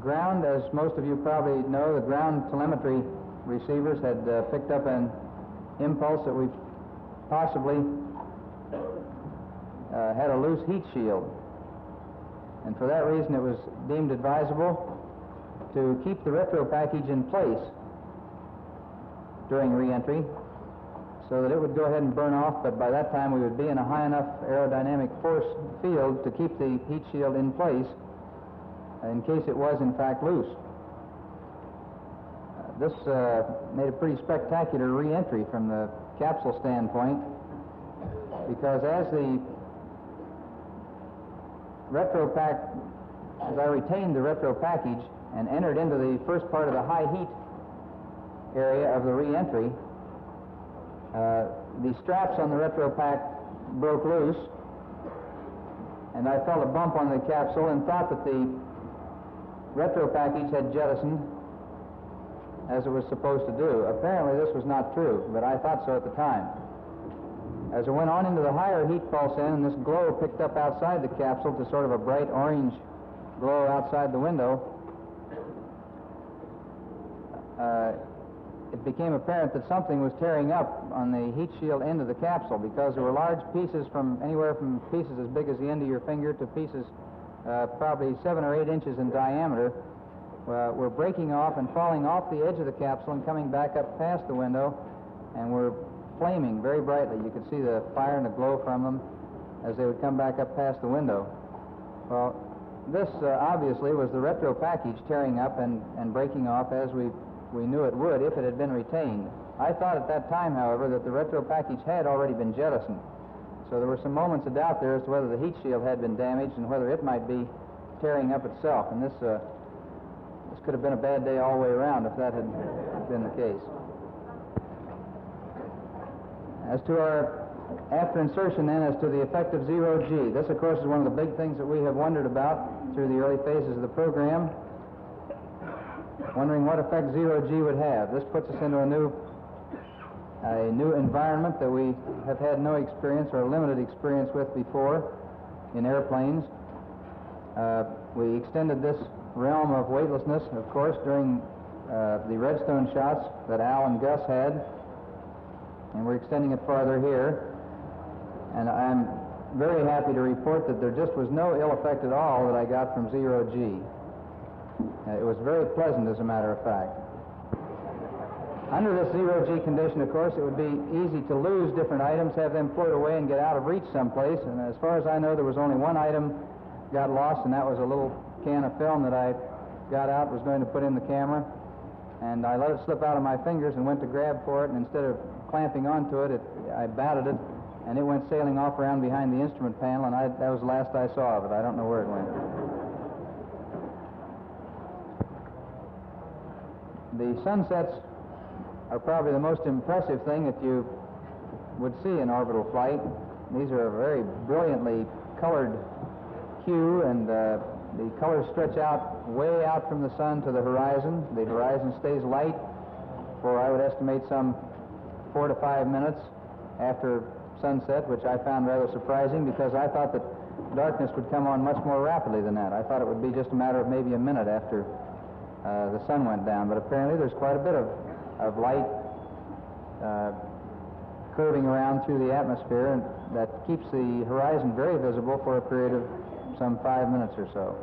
ground, as most of you probably know, the ground telemetry receivers had picked up an impulse that we possibly had a loose heat shield. And for that reason, it was deemed advisable to keep the retro package in place during re-entry so that it would go ahead and burn off, but by that time we would be in a high enough aerodynamic force field to keep the heat shield in place in case it was in fact loose. This made a pretty spectacular re-entry from the capsule standpoint, because as the as I retained the retro package and entered into the first part of the high heat area of the re-entry, the straps on the retro pack broke loose, and I felt a bump on the capsule and thought that the retro package had jettisoned as it was supposed to do. Apparently this was not true, but I thought so at the time. As I went on into the higher heat pulse in, and this glow picked up outside the capsule to sort of a bright orange glow outside the window, it became apparent that something was tearing up on the heat shield end of the capsule, because there were large pieces from anywhere from pieces as big as the end of your finger to pieces probably 7 or 8 inches in diameter were breaking off and falling off the edge of the capsule and coming back up past the window, and were flaming very brightly. You could see the fire and the glow from them as they would come back up past the window. Well, this obviously was the retro package tearing up and breaking off as we knew it would if it had been retained. I thought at that time, however, that the retro package had already been jettisoned. So there were some moments of doubt there as to whether the heat shield had been damaged and whether it might be tearing up itself. And this could have been a bad day all the way around if that had been the case. As to our after insertion then, as to the effect of zero-G, this of course is one of the big things that we have wondered about through the early phases of the program, wondering what effect zero-G would have. This puts us into a new environment that we have had no experience or limited experience with before in airplanes. We extended this realm of weightlessness, of course, during the Redstone shots that Al and Gus had, and we're extending it farther here. And I'm very happy to report that there just was no ill effect at all that I got from zero-G. It was very pleasant, as a matter of fact. Under this zero-G condition, of course, it would be easy to lose different items, have them float away and get out of reach someplace. And as far as I know, there was only one item got lost, and that was a little can of film that I got out, was going to put in the camera. And I let it slip out of my fingers and went to grab for it, and instead of clamping onto it, I batted it, and it went sailing off around behind the instrument panel, and that was the last I saw of it. I don't know where it went. The sunsets are probably the most impressive thing that you would see in orbital flight. These are a very brilliantly colored hue, and the colors stretch out way out from the sun to the horizon. The horizon stays light for, I would estimate, some 4 to 5 minutes after sunset, which I found rather surprising, because I thought that darkness would come on much more rapidly than that. I thought it would be just a matter of maybe a minute after the sun went down, but apparently there's quite a bit of light curving around through the atmosphere, and that keeps the horizon very visible for a period of some 5 minutes or so.